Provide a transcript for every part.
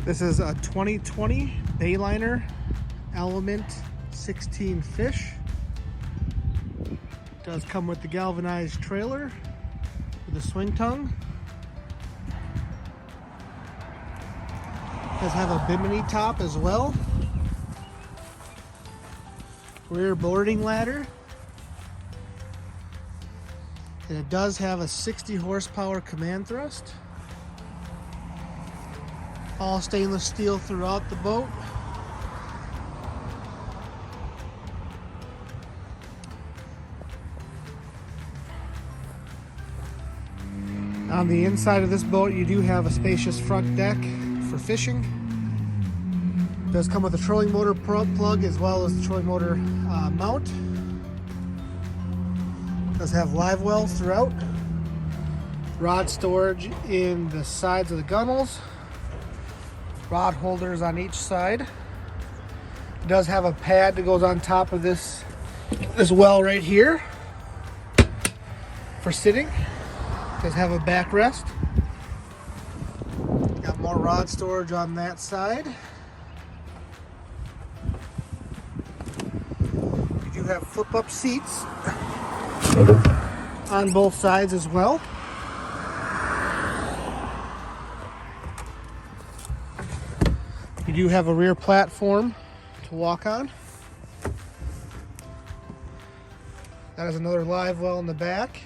This is a 2020 Bayliner Element 16 fish. Does come with the galvanized trailer with a swing tongue. Does have a bimini top as well. Rear boarding ladder. And it does have a 60 horsepower command thrust. All stainless steel throughout the boat. On the inside of this boat, you do have a spacious front deck for fishing. It does come with a trolling motor plug as well as the trolling motor mount. It does have live wells throughout. Rod storage in the sides of the gunnels. Rod holders on each side. It does have a pad that goes on top of this well right here for sitting. It does have a backrest. Got more rod storage on that side. You do have flip-up seats on both sides as well. You do have a rear platform to walk on. That is another live well in the back.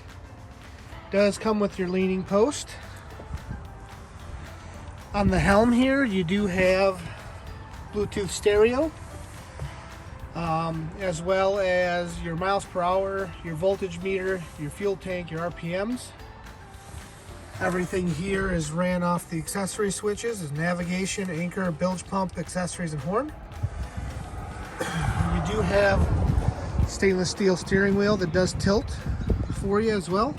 Does come with your leaning post. On the helm here, you do have Bluetooth stereo, as well as your miles per hour, your voltage meter, your fuel tank, your RPMs. Everything here is ran off the accessory switches, is navigation, anchor, bilge pump, accessories, and horn. You do have stainless steel steering wheel that does tilt for you as well.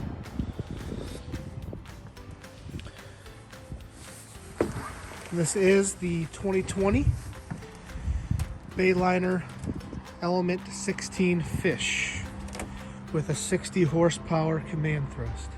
This is the 2020 Bayliner Element 16 fish with a 60 horsepower command thrust.